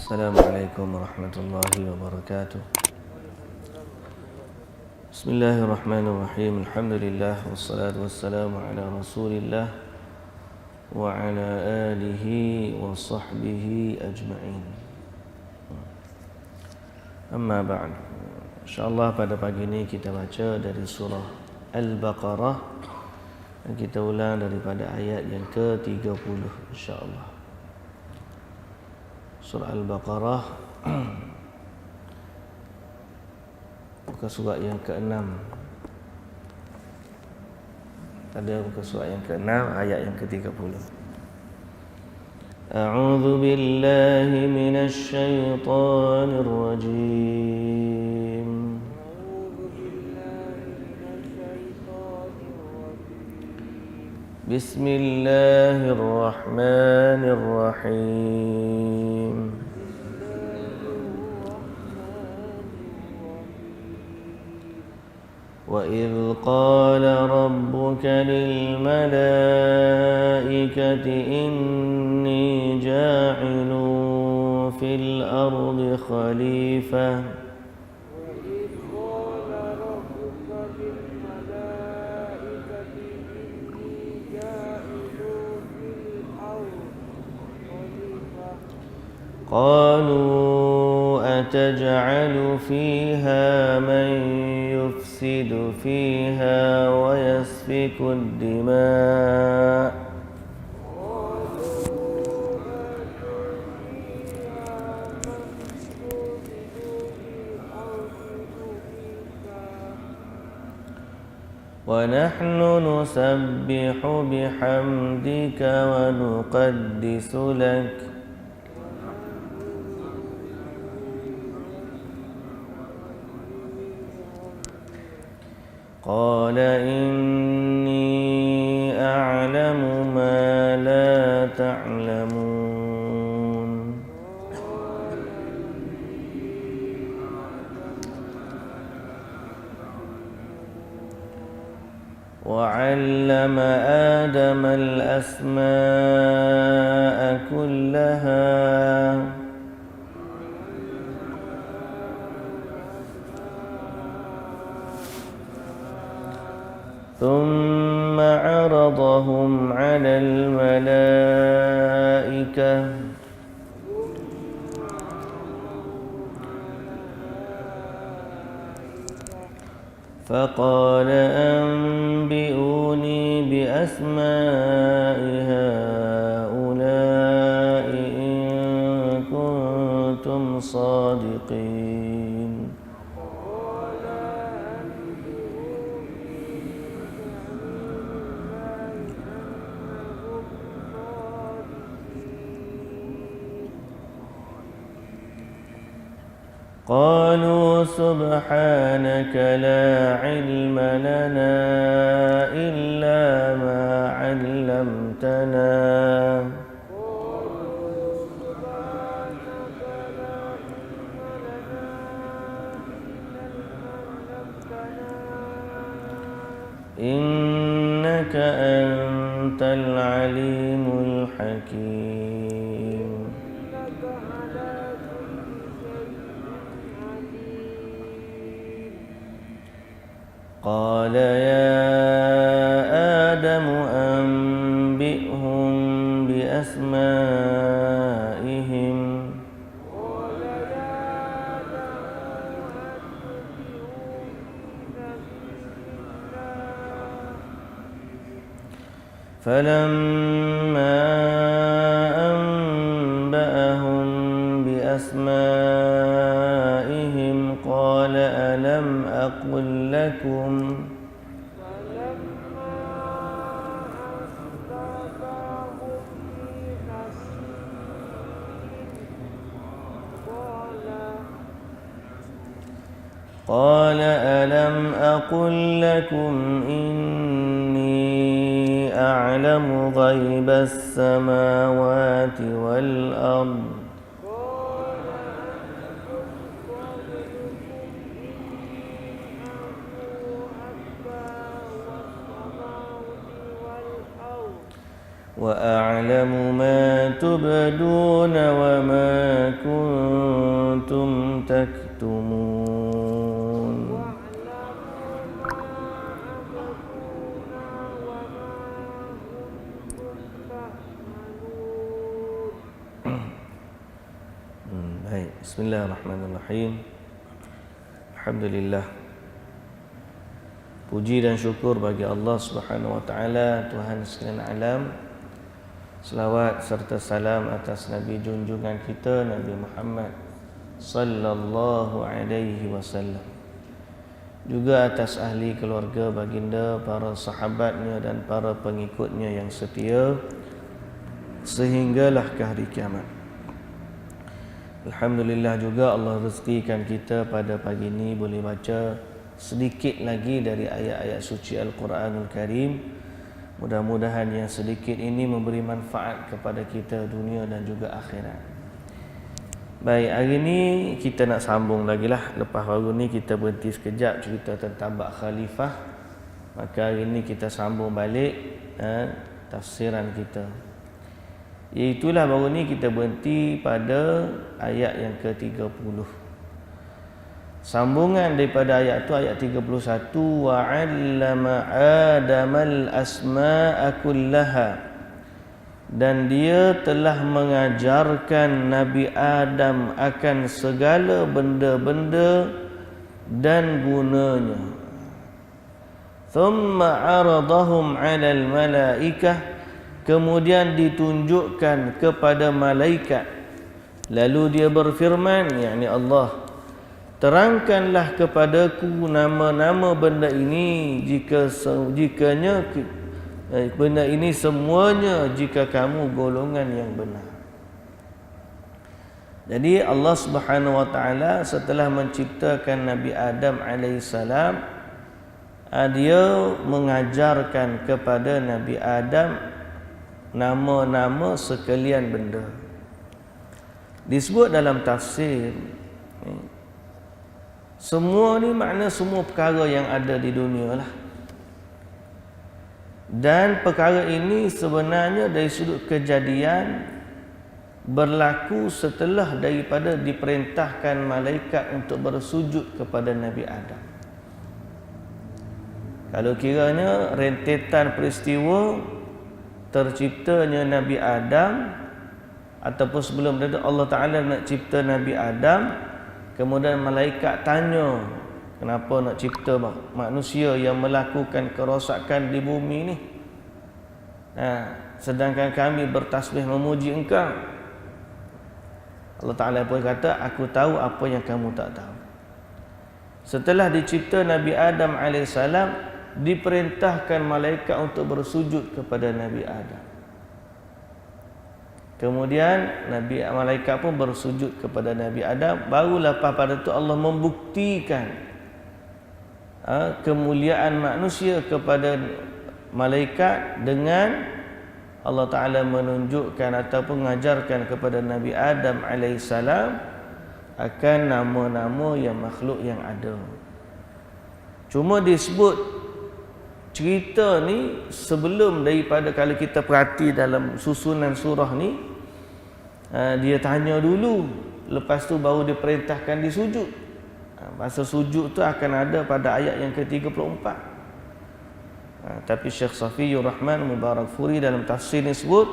Assalamualaikum warahmatullahi wabarakatuh. Bismillahirrahmanirrahim. Alhamdulillah wassalatu wassalamu ala Rasulillah wa ala alihi wa sahbihi ajma'in. Amma ba'd. Insyaallah pada pagi ini kita baca dari surah Al-Baqarah dan kita ulang daripada ayat yang ke-30 insyaallah. Surah Al-Baqarah buka surat yang ke-6. Ada buka surat yang ke-6 ayat yang ke-30. A'udzu billahi minasy syaithanir rajim. Bismillahirrahmanirrahim. وَإِذْ قَالَ رَبُّكَ لِلْمَلَائِكَةِ إِنِّي جَاعِلٌ فِي الْأَرْضِ خَلِيفَةً قالوا أتجعل فيها من يفسد فيها ويسفك الدماء ونحن نسبح بحمدك ونقدس لك قال إني أعلم ما لا تعلمون وعلم آدم الأسماء كلها ثم عرضهم على الملائكة فقال أنبئوني بأسماء هؤلاء إن كنتم صادقين قالوا سبحانك لا علم لنا إلا ما علمتنا إنك أنت العليم الحكيم قال يا آدم أنبئهم بأسمائهم فلما أنبأهم بأسمائهم قال ألم أقل لكم قال ألم أقل لكم إني أعلم غيب السماوات والأرض وأعلم ما تبدون وما كنتم تكتمون Baik, bismillahirrahmanirrahim. Alhamdulillah. Puji dan syukur bagi Allah Subhanahu wa taala, Tuhan sekalian alam. Selawat serta salam atas Nabi junjungan kita Nabi Muhammad sallallahu alaihi wasallam. Juga atas ahli keluarga baginda, para sahabatnya dan para pengikutnya yang setia sehinggalah ke hari kiamat. Alhamdulillah juga Allah rezekikan kita pada pagi ini boleh baca sedikit lagi dari ayat-ayat suci Al-Quranul Karim. Mudah-mudahan yang sedikit ini memberi manfaat kepada kita dunia dan juga akhirat. Baik, hari ini kita nak sambung lagi lah. Lepas baru ni kita berhenti sekejap cerita tentang bab khalifah. Maka hari ini kita sambung balik tafsiran kita. Iaitulah baru ni kita berhenti pada ayat yang ke-30. Sambungan daripada ayat tu ayat 31, wa 'allama Adamal asma'a kullaha, dan dia telah mengajarkan Nabi Adam akan segala benda-benda dan gunanya. Thumma 'aradahum 'alal malaikah, kemudian ditunjukkan kepada malaikat. Lalu dia berfirman, yakni Allah, terangkanlah kepadaku nama-nama benda ini jikanya benda ini semuanya jika kamu golongan yang benar. Jadi Allah Subhanahu wa taala setelah menciptakan Nabi Adam alaihissalam, dia mengajarkan kepada Nabi Adam nama-nama sekalian benda. Disebut dalam tafsir, semua ni makna semua perkara yang ada di dunia lah. Dan perkara ini sebenarnya dari sudut kejadian berlaku setelah daripada diperintahkan malaikat untuk bersujud kepada Nabi Adam. Kalau kiranya rentetan peristiwa terciptanya Nabi Adam, ataupun sebelum itu Allah Ta'ala nak cipta Nabi Adam, kemudian malaikat tanya, kenapa nak cipta manusia yang melakukan kerosakan di bumi ni, sedangkan kami bertasbih memuji engkau. Allah Ta'ala pun kata, aku tahu apa yang kamu tak tahu. Setelah dicipta Nabi Adam alaihissalam, diperintahkan malaikat untuk bersujud kepada Nabi Adam. Kemudian malaikat pun bersujud kepada Nabi Adam. Baru lepas pada itu Allah membuktikan kemuliaan manusia kepada malaikat dengan Allah Ta'ala menunjukkan ataupun mengajarkan kepada Nabi Adam alaihissalam akan nama-nama yang makhluk yang ada. Cuma disebut cerita ni sebelum daripada, kalau kita perhati dalam susunan surah ni, dia tanya dulu, lepas tu baru diperintahkan disujud. Masa sujud tu akan ada pada ayat yang ke-34. Tapi Syekh Safiyur Rahman Mubarakfuri dalam tafsir ni sebut,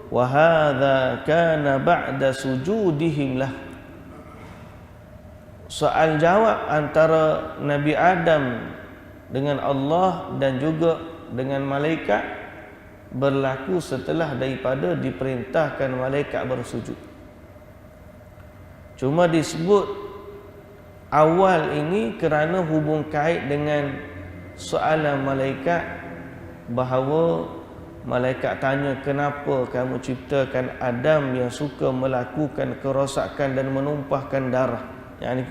wa hadza kana ba'da sujudihim lah. Soal jawab antara Nabi Adam dengan Allah dan juga dengan malaikat berlaku setelah daripada diperintahkan malaikat bersujud. Cuma disebut awal ini kerana hubung kait dengan soalan malaikat, bahawa malaikat tanya, kenapa kamu ciptakan Adam yang suka melakukan kerosakan dan menumpahkan darah, yakni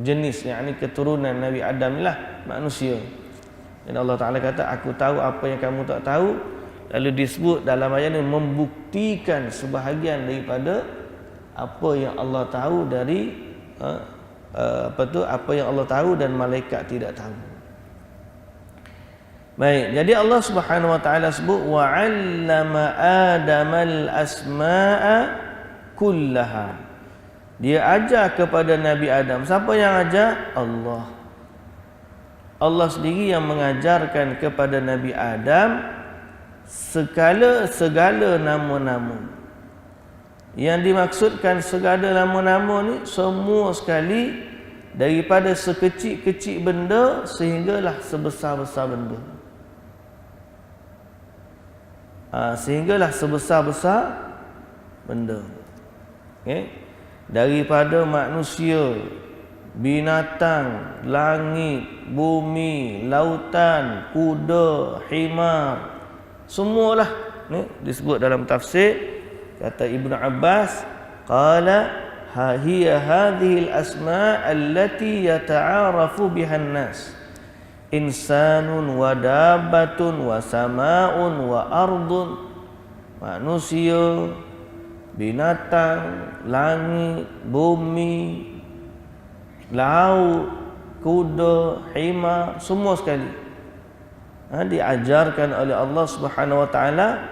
jenis, yakni keturunan Nabi Adam lah, manusia. Dan Allah Ta'ala kata, aku tahu apa yang kamu tak tahu. Lalu disebut dalam ayat ini membuktikan sebahagian daripada apa yang Allah tahu dari apa yang Allah tahu dan malaikat tidak tahu. Baik, jadi Allah Subhanahu wa taala sebut wa 'allama Adamal asma'a kullaha. Dia ajar kepada Nabi Adam. Siapa yang ajar? Allah. Allah sendiri yang mengajarkan kepada Nabi Adam segala nama-nama. Yang dimaksudkan segala nama-nama ni semua sekali, daripada sekecil-kecil benda sehinggalah sebesar-besar benda. Sehinggalah sebesar-besar benda. Okay? Daripada manusia, binatang, langit, bumi, lautan, kuda, himar, semualah ni disebut dalam tafsir. Kata Ibnu Abbas, qala hiya hadhihi al-asma' allati yata'arafu biha an-nas. Insanun wa dabbatun wa sama'un wa ardun. Manusia, binatang, langit, bumi, laut, kuda, himar, semua sekali diajarkan oleh Allah Subhanahu wa taala,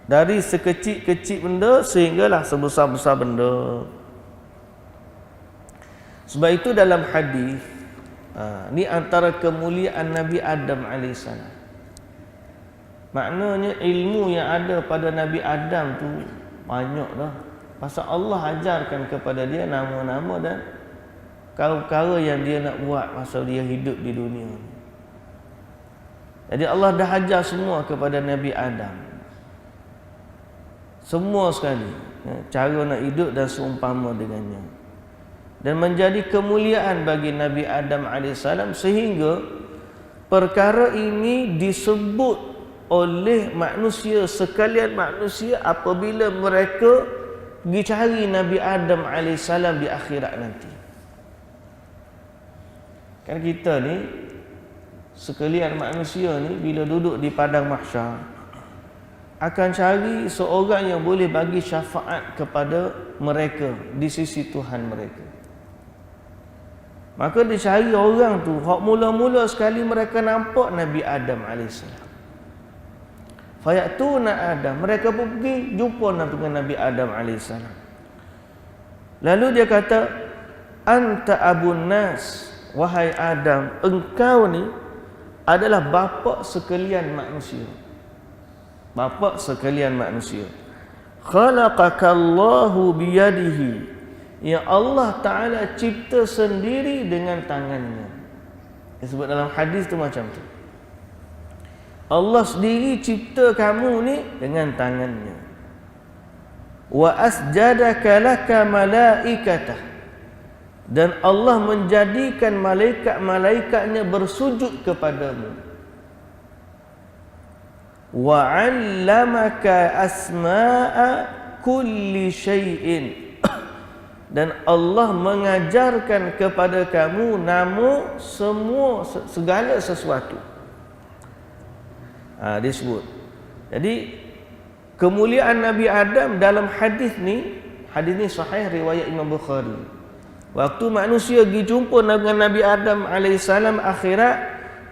dari sekecil-kecil benda sehinggalah sebesar-besar benda. Sebab itu dalam hadis, ni antara kemuliaan Nabi Adam AS. Maknanya ilmu yang ada pada Nabi Adam tu banyak dah. Pasal Allah ajarkan kepada dia nama-nama dan perkara yang dia nak buat masa dia hidup di dunia ni. Jadi Allah dah ajar semua kepada Nabi Adam. Semua sekali, cara nak hidup dan seumpama dengannya. Dan menjadi kemuliaan bagi Nabi Adam AS, sehingga perkara ini disebut oleh manusia, sekalian manusia, apabila mereka pergi cari Nabi Adam AS di akhirat nanti. Kan kita ni, sekalian manusia ni, bila duduk di padang mahsyar, akan cari seorang yang boleh bagi syafaat kepada mereka di sisi Tuhan mereka. Maka dicari orang tu, hak mula-mula sekali mereka nampak Nabi Adam AS. Fayatuna Adam, mereka pun pergi jumpa dengan Nabi Adam AS. Lalu dia kata, anta abun nas, wahai Adam, engkau ni adalah bapa sekalian manusia. Bapa sekalian manusia. Khalaqakallahu biyadihi, yang Allah Ta'ala cipta sendiri dengan tangannya. Disebut dalam hadis tu macam tu. Allah sendiri cipta kamu ni dengan tangannya. Wa asjadaka laka malaikatah, dan Allah menjadikan malaikat-malaikatnya bersujud kepadamu. Wa 'allamaka asma'a kulli syai'in, dan Allah mengajarkan kepada kamu nama semua, segala sesuatu. Disebut. Jadi kemuliaan Nabi Adam dalam hadis ni sahih riwayat Imam Bukhari. Waktu manusia pergi jumpa dengan Nabi Adam AS akhirat,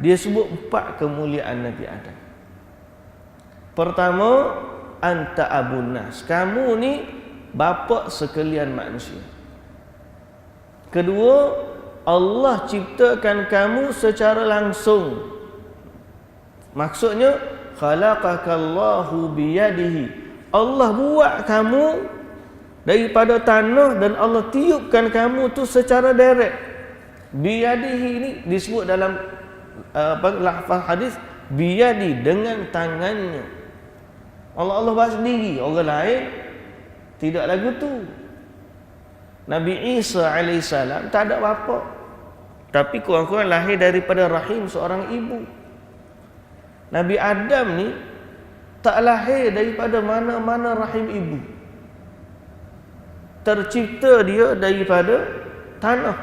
dia sebut 4 kemuliaan Nabi Adam. Pertama, anta abun nas, kamu ni bapa sekalian manusia. Kedua, Allah ciptakan kamu secara langsung. Maksudnya, khalaqakallahu biyadihi, Allah buat kamu daripada tanah dan Allah tiupkan kamu tu secara direct. Biyadihi ini disebut dalam lafaz hadis, biyadi, dengan tangannya. Allah buat sendiri, orang lain tidak lagu tu. Nabi Isa AS tak ada bapa, tapi kurang-kurang lahir daripada rahim seorang ibu. Nabi Adam ni tak lahir daripada mana-mana rahim ibu. Tercipta dia daripada tanah.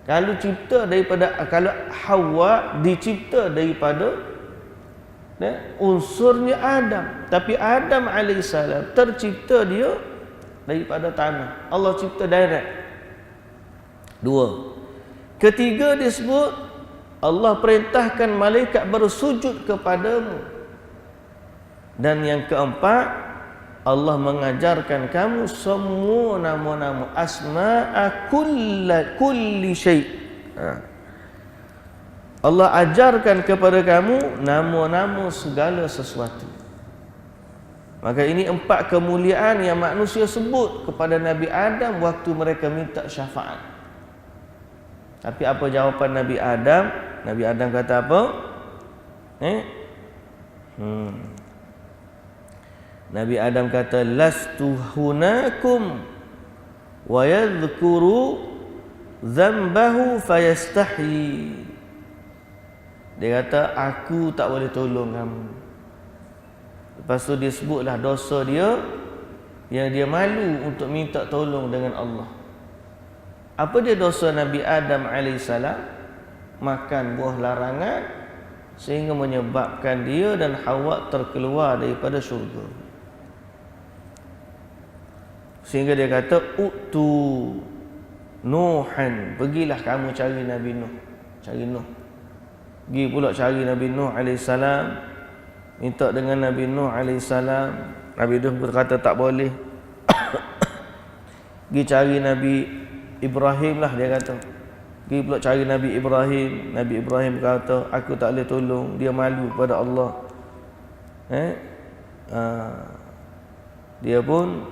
Kalau Hawa dicipta daripada unsurnya Adam, tapi Adam AS tercipta dia daripada tanah. Allah cipta direct. 2. Ketiga disebut Allah perintahkan malaikat bersujud kepadamu. Dan yang keempat, Allah mengajarkan kamu semua nama-nama asma'a kulli syai'. Allah ajarkan kepada kamu nama-nama segala sesuatu. Maka ini 4 kemuliaan yang manusia sebut kepada Nabi Adam waktu mereka minta syafaat. Tapi apa jawapan Nabi Adam? Nabi Adam kata apa? Nabi Adam kata lastu hunakum wa yadhkuru dhanbahu fayastahi. Dia kata aku tak boleh tolong kamu. Lepas tu dia sebutlah dosa dia yang dia malu untuk minta tolong dengan Allah. Apa dia dosa Nabi Adam AS? Makan buah larangan sehingga menyebabkan dia dan Hawa terkeluar daripada syurga. Sehingga dia kata utu Nuhan, pergilah kamu cari Nabi Nuh. Cari Nuh. Pergi pula cari Nabi Nuh AS, minta dengan Nabi Nuh AS. Nabi Nuh berkata tak boleh. Pergi cari Nabi Ibrahim lah, dia kata. Pergi pula cari Nabi Ibrahim. Nabi Ibrahim kata aku tak boleh tolong, dia malu pada Allah. Dia pun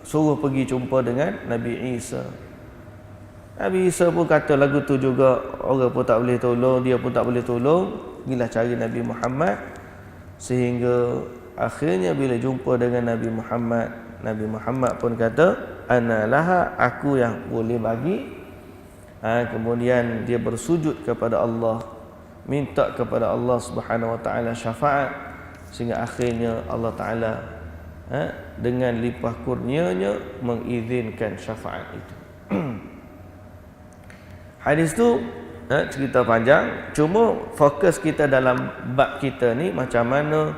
suruh pergi jumpa dengan Nabi Isa. Nabi Isa pun kata lagu tu juga, orang pun tak boleh tolong, dia pun tak boleh tolong. Pergilah cari Nabi Muhammad. Sehingga akhirnya bila jumpa dengan Nabi Muhammad, Nabi Muhammad pun kata ana laha, aku yang boleh bagi. Kemudian dia bersujud kepada Allah, minta kepada Allah Subhanahu wa taala syafaat, sehingga akhirnya Allah Taala dengan limpah kurnianya mengizinkan syafaat itu. Hadis tu cerita panjang, cuma fokus kita dalam bab kita ni macam mana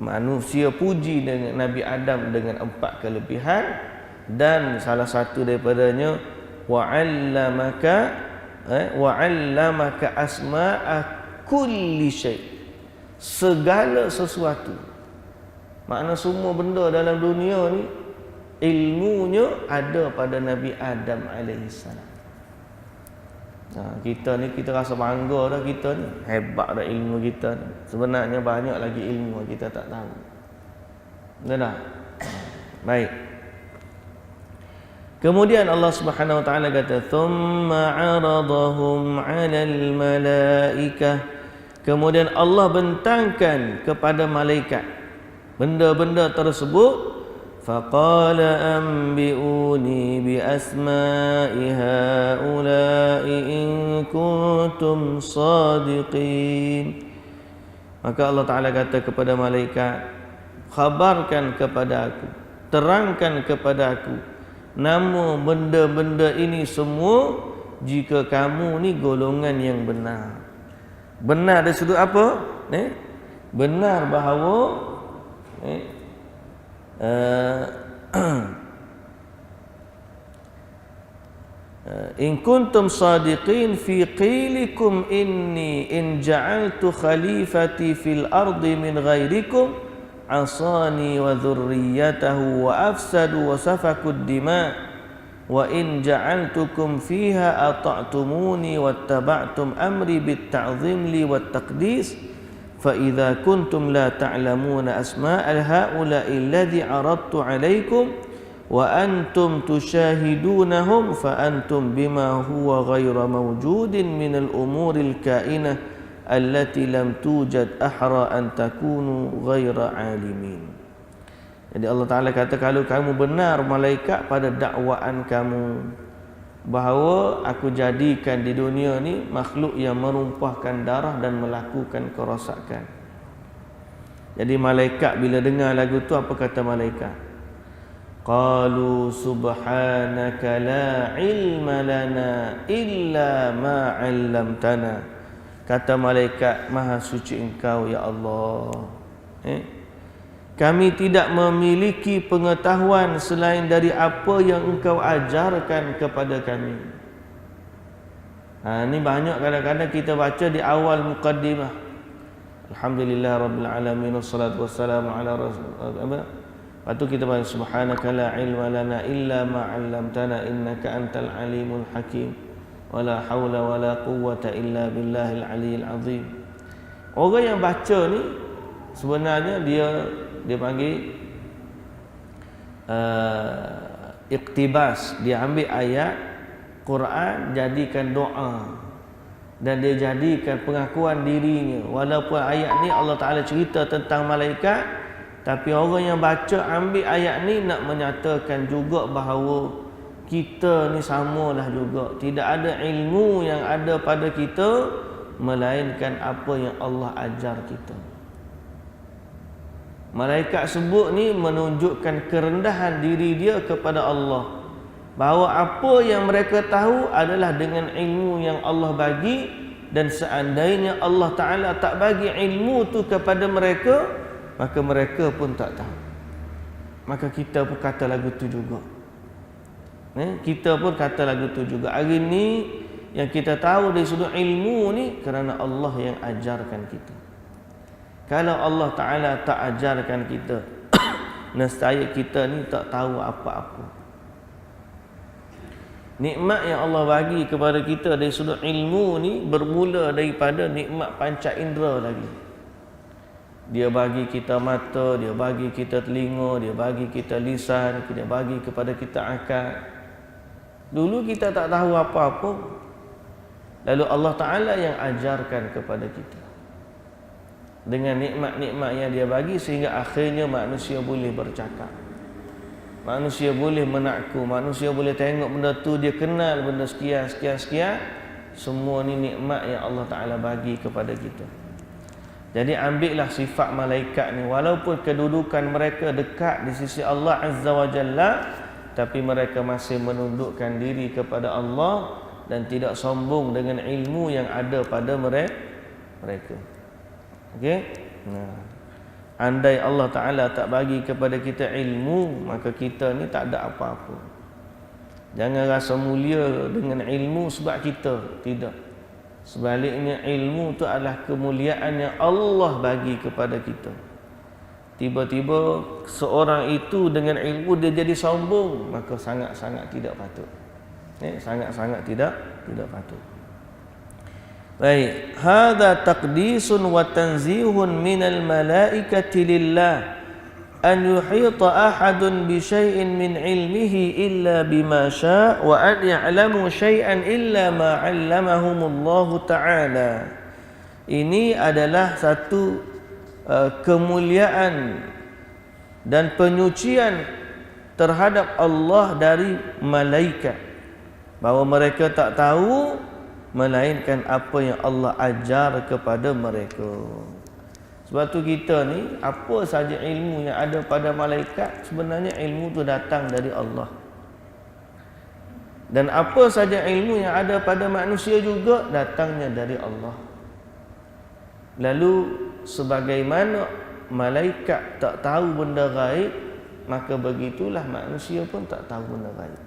manusia puji dengan Nabi Adam dengan 4 kelebihan, dan salah satu daripadanya wa'allamaka asma'a kulli syai', segala sesuatu. Makna semua benda dalam dunia ni ilmunya ada pada Nabi Adam alaihissalam. Kita ni kita rasa bangga dah, kita ni hebat dah ilmu kita ni. Sebenarnya banyak lagi ilmu kita tak tahu. Betul tak? Baik. Kemudian Allah Subhanahu wa taala kata thumma 'aradahum 'alal malaikah. Kemudian Allah bentangkan kepada malaikat benda-benda tersebut. Faqala anbi'uni bi asma'i haula'i in kuntum sadiqin. Maka Allah Ta'ala kata kepada malaikat, khabarkan kepada aku, terangkan kepada aku nama benda-benda ini semua jika kamu ni golongan yang benar. Benar dari sudut apa? Benar bahawa in kuntum sadiqin fi qilikum inni in ja'altu khalifati fil ardi min ghairikum asani wa dhurriyyatahu wa afsadu wa safaku ad-dima wa in ja'altukum fiha ata'tumuni wattaba'tum amri bit ta'zim li wat taqdis فَإِذَا كُنْتُمْ لَا تَعْلَمُونَ أَسْمَاءَ هَؤُلَاءِ الَّذِي عَرَضْتُ عَلَيْكُمْ وَأَنْتُمْ تُشَاهِدُونَهُمْ فَأَنْتُمْ بِمَا هُوَ غَيْرَ مَوْجُودٍ مِنَ الْأُمُورِ الْكَائِنَةِ الَّتِي لَمْ تُوجَدْ أَحْرَى أَنْ تَكُونُوا غَيْرَ عَالِمِينَ. Jadi Allah Ta'ala kata kalau kamu benar malaikat pada dakwaan kamu bahawa aku jadikan di dunia ni makhluk yang merumpahkan darah dan melakukan kerosakan. Jadi malaikat bila dengar lagu tu apa kata malaikat? Qalu subhanaka la ilma lana illa ma 'allamtana. Kata malaikat, maha suci engkau ya Allah. Kami tidak memiliki pengetahuan selain dari apa yang engkau ajarkan kepada kami. Ni banyak kadang-kadang kita baca di awal muqaddimah. Alhamdulillah rabbil alamin wassalatu wassalamu ala rasul. Lepas tu kita baca subhanaka la ilma lana illa ma 'allamtana innaka antal alimul hakim. Wala haula wala quwwata illa billahil aliyyil azim. Orang yang baca ni sebenarnya dia panggil iqtibas. Dia ambil ayat Quran jadikan doa dan dia jadikan pengakuan dirinya. Walaupun ayat ni Allah Ta'ala cerita tentang malaikat, tapi orang yang baca ambil ayat ni nak menyatakan juga bahawa kita ni samalah juga. Tidak ada ilmu yang ada pada kita melainkan apa yang Allah ajar kita. Malaikat sebut ni menunjukkan kerendahan diri dia kepada Allah, bahawa apa yang mereka tahu adalah dengan ilmu yang Allah bagi, dan seandainya Allah Ta'ala tak bagi ilmu tu kepada mereka, maka mereka pun tak tahu. Maka kita pun kata lagu tu juga. Kita pun kata lagu tu juga. Hari ni yang kita tahu dari sudut ilmu ni kerana Allah yang ajarkan kita. Kalau Allah Ta'ala tak ajarkan kita, nescaya kita ni tak tahu apa-apa. Nikmat yang Allah bagi kepada kita dari sudut ilmu ni bermula daripada nikmat panca indera lagi. Dia bagi kita mata, dia bagi kita telinga, dia bagi kita lisan, dia bagi kepada kita akal. Dulu kita tak tahu apa-apa, lalu Allah Ta'ala yang ajarkan kepada kita dengan nikmat-nikmat yang dia bagi, sehingga akhirnya manusia boleh bercakap, manusia boleh menakku, manusia boleh tengok benda tu, dia kenal benda sekian. Semua ni nikmat yang Allah Ta'ala bagi kepada kita. Jadi ambillah sifat malaikat ni, walaupun kedudukan mereka dekat di sisi Allah Azza wa Jalla, tapi mereka masih menundukkan diri kepada Allah dan tidak sombong dengan ilmu yang ada pada mereka. Okey? Andai Allah Ta'ala tak bagi kepada kita ilmu, maka kita ni tak ada apa-apa. Jangan rasa mulia dengan ilmu sebab kita. Tidak. Sebaliknya ilmu tu adalah kemuliaan yang Allah bagi kepada kita. Tiba-tiba seorang itu dengan ilmu dia jadi sombong, maka sangat-sangat tidak patut. Sangat-sangat tidak patut. Baik, hadza taqdisun wa tanzihun minal malaikati lillah an yuhita ahadun bi syai'in min ilmihi illa bima syaa wa an ya'lamu syai'an illa ma 'allamahumullahu ta'ala. Ini adalah satu kemuliaan dan penyucian terhadap Allah dari malaikat, bahawa mereka tak tahu melainkan apa yang Allah ajar kepada mereka. Sebab tu kita ni, apa saja ilmu yang ada pada malaikat, sebenarnya ilmu tu datang dari Allah. Dan apa saja ilmu yang ada pada manusia juga datangnya dari Allah. Lalu sebagaimana malaikat tak tahu benda gaib, maka begitulah manusia pun tak tahu benda gaib.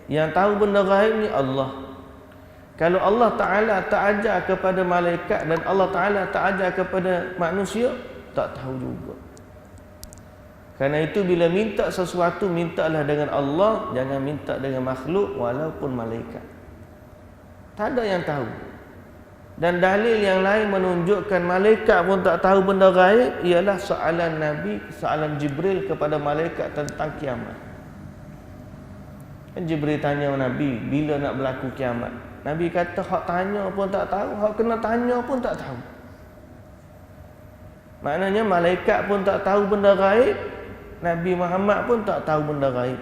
Yang tahu benda gaib ni Allah. Kalau Allah Ta'ala tak ajar kepada malaikat dan Allah Ta'ala tak ajar kepada manusia, tak tahu juga. Karena itu bila minta sesuatu, mintalah dengan Allah, jangan minta dengan makhluk walaupun malaikat. Tak ada yang tahu. Dan dalil yang lain menunjukkan malaikat pun tak tahu benda gaib ialah soalan Nabi, soalan Jibril kepada malaikat tentang kiamat. Jibril tanya Nabi, bila nak berlaku kiamat? Nabi kata, hak tanya pun tak tahu, hak kena tanya pun tak tahu. Maknanya malaikat pun tak tahu benda gaib, Nabi Muhammad pun tak tahu benda gaib.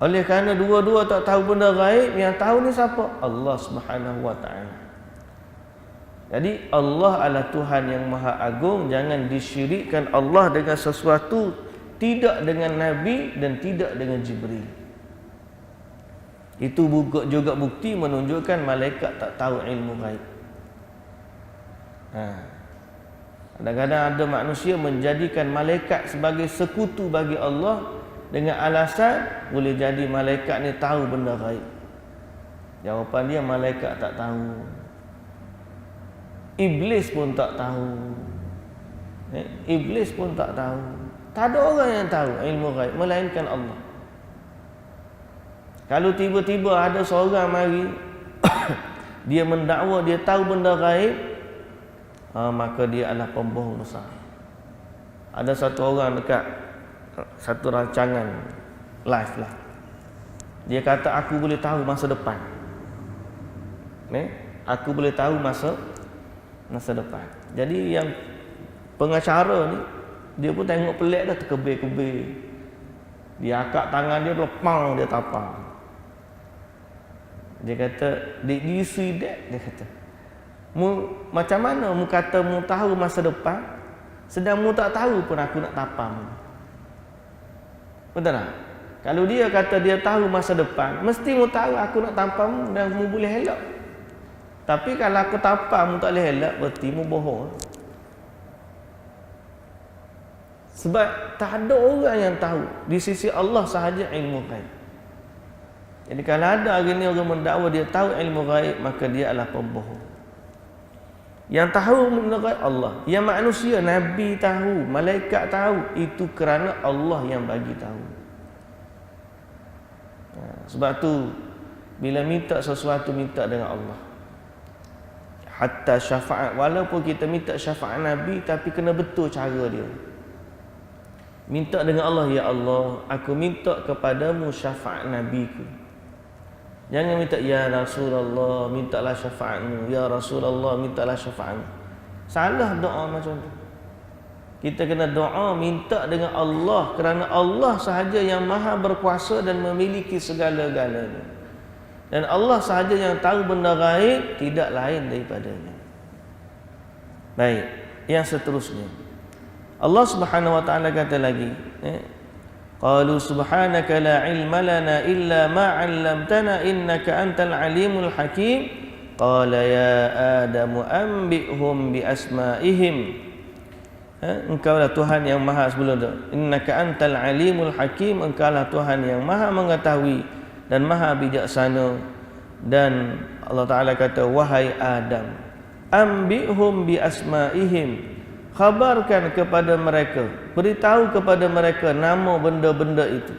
Oleh kerana dua-dua tak tahu benda gaib, yang tahu ni siapa? Allah Subhanahu wa ta'ala. Jadi Allah adalah Tuhan yang Maha Agung. Jangan disyirikkan Allah dengan sesuatu, tidak dengan Nabi dan tidak dengan Jibril. Itu juga bukti menunjukkan malaikat tak tahu ilmu gaib. Kadang-kadang ada manusia menjadikan malaikat sebagai sekutu bagi Allah, dengan alasan boleh jadi malaikat ni tahu benda gaib. Jawapan dia, malaikat tak tahu. Iblis pun tak tahu. Iblis pun tak tahu. Tak ada orang yang tahu ilmu gaib melainkan Allah. Kalau tiba-tiba ada seorang mari dia mendakwa dia tahu benda gaib, maka dia adalah pembohong besar. Ada satu orang dekat satu rancangan live lah, dia kata aku boleh tahu masa depan. Aku boleh tahu masa depan. Jadi yang pengacara ni dia pun tengok pelik dah, terkebir-kebir. Dia akak tangan dia, lepang dia tapang. Dia kata, did you see that? Dia kata, macam mana mu kata mu tahu masa depan, sedang mu tak tahu pun aku nak tapam. Betul tak? Kalau dia kata dia tahu masa depan, mesti mu tahu aku nak tapam dan mu boleh elak. Tapi kalau aku tapam mu tak boleh elak, berarti mu bohong. Sebab tak ada orang yang tahu, di sisi Allah sahaja ilmu gaib. Jadi kalau ada hari ni orang mendakwa dia tahu ilmu gaib, maka dia adalah pembohong. Yang tahu benda gaib Allah. Yang manusia, Nabi tahu, malaikat tahu, itu kerana Allah yang bagi tahu. Sebab tu bila minta sesuatu, minta dengan Allah. Hatta syafaat, walaupun kita minta syafaat Nabi, tapi kena betul cara dia. Minta dengan Allah, ya Allah, aku minta kepadamu syafaat Nabiku. Jangan minta, ya Rasulullah, mintalah syafaatmu. Ya Rasulullah, mintalah syafaatmu. Salah doa macam tu. Kita kena doa minta dengan Allah, kerana Allah sahaja yang maha berkuasa dan memiliki segala-galanya. Dan Allah sahaja yang tahu benda gaib, tidak lain daripadanya. Baik, yang seterusnya. Allah Subhanahu wa taala kata lagi, qalu subhanaka la ilma lana illa ma 'allamtana innaka antal alimul hakim. Qala ya Adamu anbi'hum bi asma'ihim. Engkaulah Tuhan yang maha sebelum itu. Innaka antal alimul hakim, engkaulah Tuhan yang maha mengetahui dan maha bijaksana. Dan Allah Ta'ala kata, wahai Adam, anbi'hum bi asma'ihim, khabarkan kepada mereka, beritahu kepada mereka nama benda-benda itu.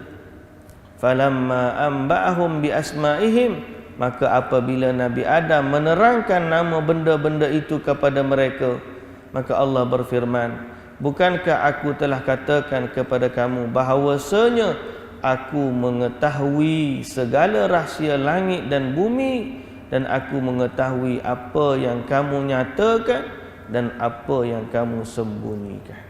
Falamma amba'ahum bi asma'ihim, maka apabila Nabi Adam menerangkan nama benda-benda itu kepada mereka, maka Allah berfirman, bukankah aku telah katakan kepada kamu bahawasanya aku mengetahui segala rahsia langit dan bumi, dan aku mengetahui apa yang kamu nyatakan dan apa yang kamu sembunyikan.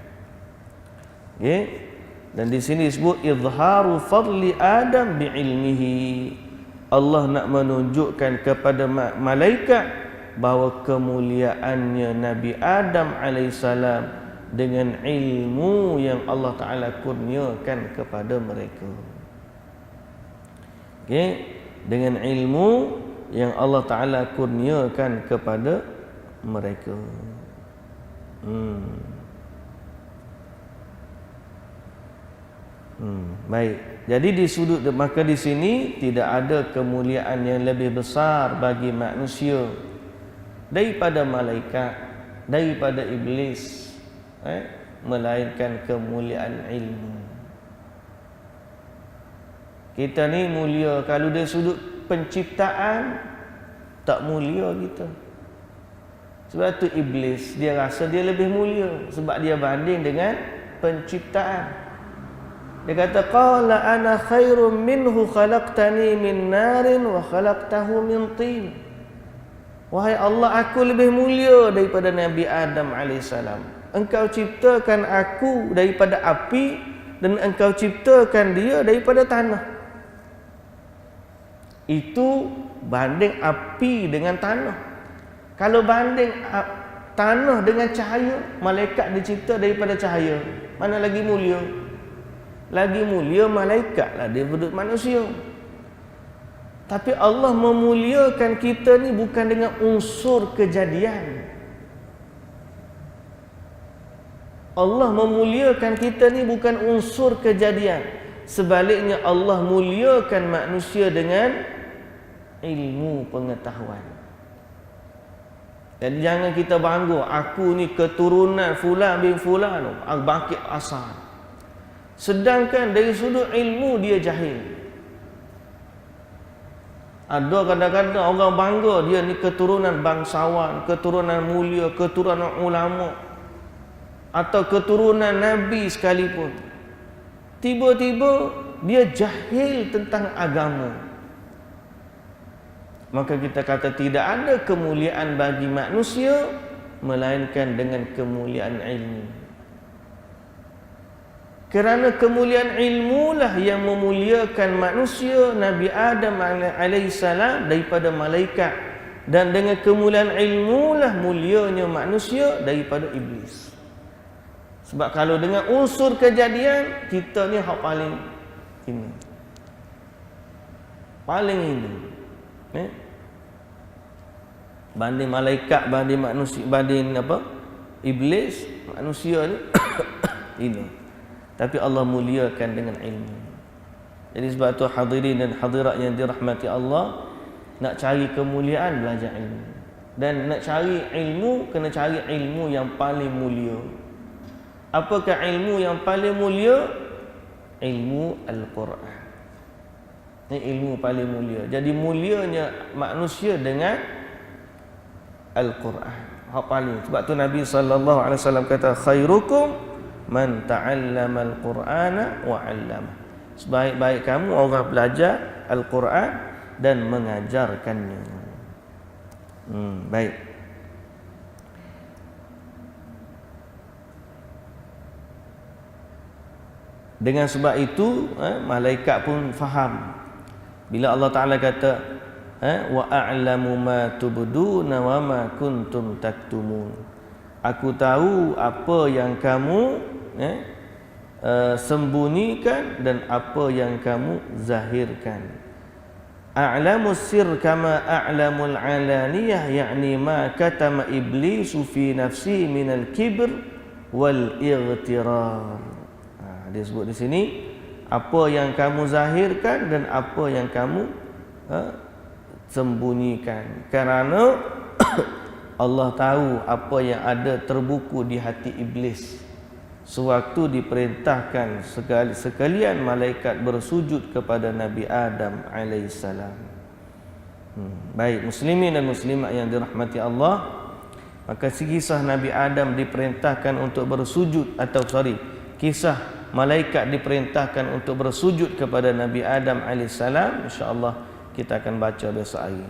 Okay? Dan di sini disebut izharu fadli Adam bi'ilmihi. Allah nak menunjukkan kepada malaikat bahawa kemuliaannya Nabi Adam alaihissalam dengan ilmu yang Allah Ta'ala kurniakan kepada mereka. Okay? Dengan ilmu yang Allah Ta'ala kurniakan kepada mereka. Baik. Jadi di sudut, maka di sini tidak ada kemuliaan yang lebih besar bagi manusia daripada malaikat, daripada iblis, melainkan kemuliaan ilmu. Kita ni mulia, kalau dari sudut penciptaan tak mulia kita. Sebab tu iblis dia rasa dia lebih mulia sebab dia banding dengan penciptaan. Dia kata, qala ana khairum minhu khalaqtani min narin wa khalaqtahu min tin. Wahai Allah, aku lebih mulia daripada Nabi Adam alaihissalam. Engkau ciptakan aku daripada api dan engkau ciptakan dia daripada tanah. Itu banding api dengan tanah. Kalau banding tanah dengan cahaya, malaikat dicipta daripada cahaya, mana lagi mulia? Lagi mulia malaikat lah daripada manusia. Tapi Allah memuliakan kita ni bukan dengan unsur kejadian. Allah memuliakan kita ni bukan unsur kejadian. sebaliknya Allah muliakan manusia dengan ilmu pengetahuan. Jadi jangan kita bangga, aku ni keturunan fulan bin fulan, bangkit asal. Sedangkan dari sudut ilmu dia jahil. Ada kadang-kadang orang bangga dia ni keturunan bangsawan, keturunan mulia, keturunan ulama, atau keturunan nabi sekalipun. Tiba-tiba dia jahil tentang agama. Maka kita kata tidak ada kemuliaan bagi manusia melainkan dengan kemuliaan ilmu. Kerana kemuliaan ilmulah yang memuliakan manusia, Nabi Adam alaihissalam daripada malaikat, dan dengan kemuliaan ilmulah mulianya manusia daripada iblis. Sebab kalau dengan unsur kejadian, kita ni hak paling ini. Paling ini. Banding malaikat, banding manusia, banding apa? Iblis, manusia ni ini. Tapi Allah muliakan dengan ilmu. Jadi sebab tu hadirin dan hadirat yang dirahmati Allah, nak cari kemuliaan belajar ilmu. Dan nak cari ilmu, kena cari ilmu yang paling mulia. Apakah ilmu yang paling mulia? Ilmu Al-Quran. Ini ilmu paling mulia. Jadi mulianya manusia dengan Al-Quran. Hak paling. Sebab tu Nabi SAW kata, khairukum man ta'allama al-Qur'ana wa 'allama. Sebaik-baik kamu orang belajar Al-Quran dan mengajarkannya. Baik. Dengan sebab itu, malaikat pun faham. Bila Allah Ta'ala kata, wa a'lamu ma tubduna wa ma kuntum taktumun. Aku tahu apa yang kamu sembunyikan dan apa yang kamu zahirkan. A'lamu sir kama a'lamul alaniyah, yakni ma katama iblisu fi nafsi minal kibr wal ightirar. Dia sebut di sini apa yang kamu zahirkan dan apa yang kamu sembunyikan. Kerana Allah tahu apa yang ada terbuku di hati iblis sewaktu diperintahkan sekalian malaikat bersujud kepada Nabi Adam alaihissalam. Baik, muslimin dan muslimat yang dirahmati Allah, maka kisah Nabi Adam diperintahkan untuk bersujud, atau kisah malaikat diperintahkan untuk bersujud kepada Nabi Adam alaihissalam, insya-Allah kita akan baca besok hari.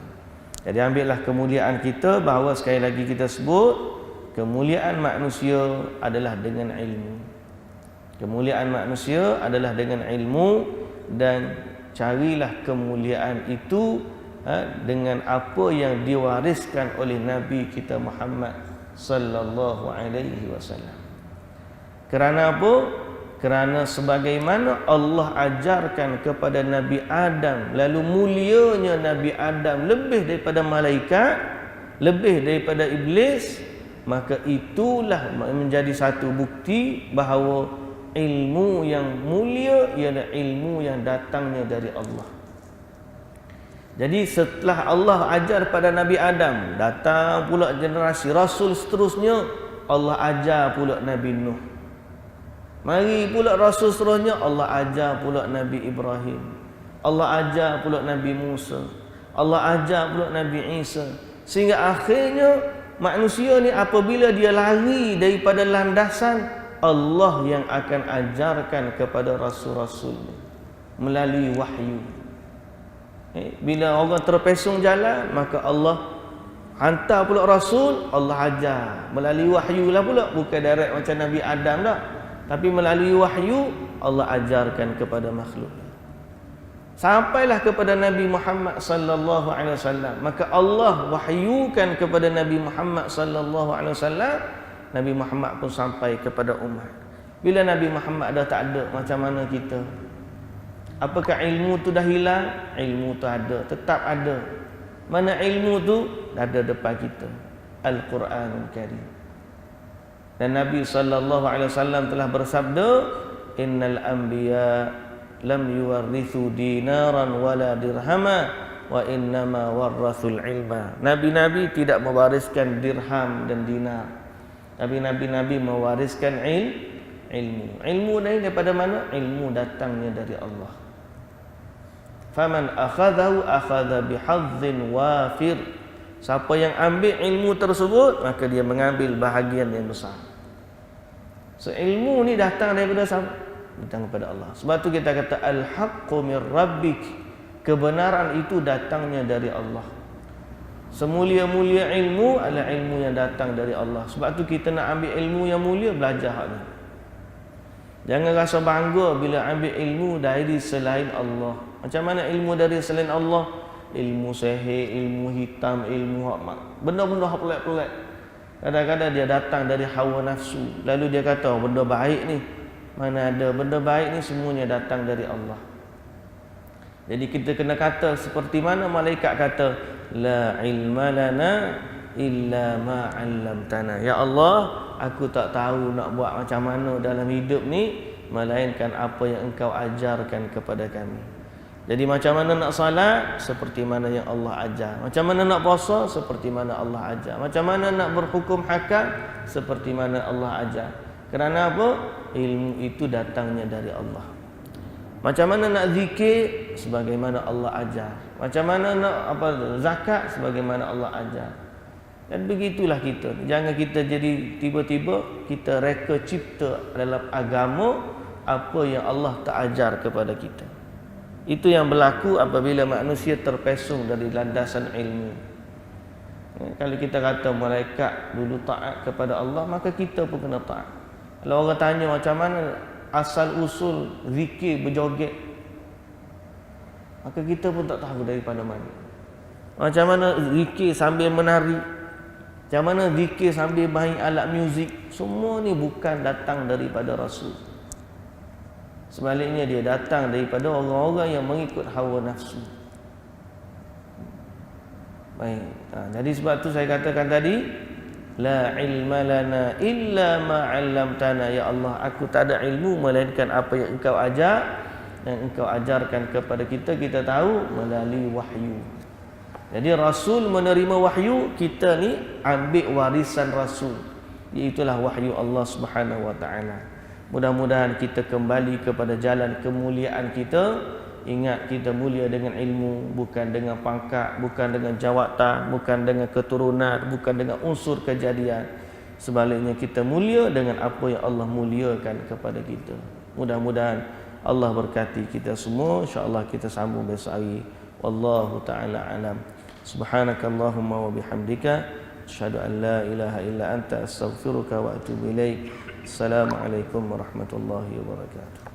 Jadi ambillah kemuliaan kita, bahawa sekali lagi kita sebut kemuliaan manusia adalah dengan ilmu. Kemuliaan manusia adalah dengan ilmu, dan carilah kemuliaan itu dengan apa yang diwariskan oleh Nabi kita Muhammad sallallahu alaihi wasallam. Kerana apa? Kerana sebagaimana Allah ajarkan kepada Nabi Adam, lalu mulianya Nabi Adam lebih daripada malaikat, lebih daripada iblis, maka itulah menjadi satu bukti bahawa ilmu yang mulia ialah ilmu yang datangnya dari Allah. Jadi setelah Allah ajar pada Nabi Adam, datang pula generasi Rasul seterusnya, Allah ajar pula Nabi Nuh. Mari pula Rasul seterusnya, Allah ajar pula Nabi Ibrahim, Allah ajar pula Nabi Musa, Allah ajar pula Nabi Isa. Sehingga akhirnya manusia ni apabila dia lari daripada landasan, Allah yang akan ajarkan kepada Rasul-Rasul melalui wahyu. Bila orang terpesong jalan, maka Allah hantar pula Rasul, Allah ajar melalui wahyu lah pula, bukan direct macam Nabi Adam dah, tapi melalui wahyu Allah ajarkan kepada makhluk. Sampailah kepada Nabi Muhammad sallallahu alaihi wasallam, maka Allah wahyukan kepada Nabi Muhammad sallallahu alaihi wasallam, Nabi Muhammad pun sampai kepada umat. Bila Nabi Muhammad dah tak ada, macam mana kita? Apakah ilmu tu dah hilang? Ilmu tu ada, tetap ada. Mana ilmu tu? Ada depan kita, Al-Quranul Karim. Dan Nabi sallallahu alaihi wasallam telah bersabda, innal anbiya lam yuwarrithu dinaran wala dirhama wa innama warrathul ilma. Nabi-nabi tidak mewariskan dirham dan dinar, tapi nabi-nabi mewariskan ilmu. Ilmu daripada mana? Ilmu datangnya dari Allah. Faman akhadhahu akhadha bihadzdin wafir. Siapa yang ambil ilmu tersebut, maka dia mengambil bahagian yang besar. So ilmu ni datang daripada siapa? Datang kepada Allah. Sebab tu kita kata al-haqqu mir rabbik. Kebenaran itu datangnya dari Allah. Semulia-mulia ilmu adalah ilmu yang datang dari Allah. Sebab tu kita nak ambil ilmu yang mulia, belajar hak ni. Jangan rasa bangga bila ambil ilmu dari selain Allah. Macam mana ilmu dari selain Allah? Ilmu sihir, ilmu hitam, ilmu benda-benda hak pelik-pelik. Kadang-kadang dia datang dari hawa nafsu. Lalu dia kata, benda baik ni. Mana ada benda baik ni, semuanya datang dari Allah. Jadi kita kena kata seperti mana malaikat kata, la ilma lana illa ma 'allamtana. Ya Allah, aku tak tahu nak buat macam mana dalam hidup ni melainkan apa yang Engkau ajarkan kepada kami. Jadi macam mana nak salat? Seperti mana yang Allah ajar. Macam mana nak puasa? Seperti mana Allah ajar. Macam mana nak berhukum hakam? Seperti mana Allah ajar. Kerana apa? Ilmu itu datangnya dari Allah. Macam mana nak zikir? Sebagaimana Allah ajar. Macam mana nak zakat? Sebagaimana Allah ajar. Dan begitulah kita. Jangan kita jadi tiba-tiba kita reka cipta dalam agama apa yang Allah tak ajar kepada kita. Itu yang berlaku apabila manusia terpesong dari landasan ilmu. Kalau kita kata malaikat dulu taat kepada Allah, maka kita pun kena taat. Kalau orang tanya macam mana asal usul zikir berjoget, maka kita pun tak tahu daripada mana. Macam mana zikir sambil menari, macam mana zikir sambil main alat muzik, semua ni bukan datang daripada Rasul. Sebaliknya dia datang daripada orang-orang yang mengikut hawa nafsu. Baik. Jadi sebab tu saya katakan tadi, la ilma lana illa ma 'allamtana. Ya Allah, aku tak ada ilmu melainkan apa yang Engkau ajar, dan Engkau ajarkan kepada kita, kita tahu melalui wahyu. Jadi Rasul menerima wahyu, kita ni ambil warisan Rasul, iaitulah wahyu Allah Subhanahu wa taala. Mudah-mudahan kita kembali kepada jalan kemuliaan kita. Ingat, kita mulia dengan ilmu, bukan dengan pangkat, bukan dengan jawatan, bukan dengan keturunan, bukan dengan unsur kejadian. Sebaliknya kita mulia dengan apa yang Allah muliakan kepada kita. Mudah-mudahan Allah berkati kita semua. InsyaAllah kita sambung besok hari. Wallahu ta'ala alam. Subhanakallahumma wa bihamdika asyhadu an la ilaha illa anta astaghfiruka wa atubu ilaik. Assalamualaikum warahmatullahi wabarakatuh.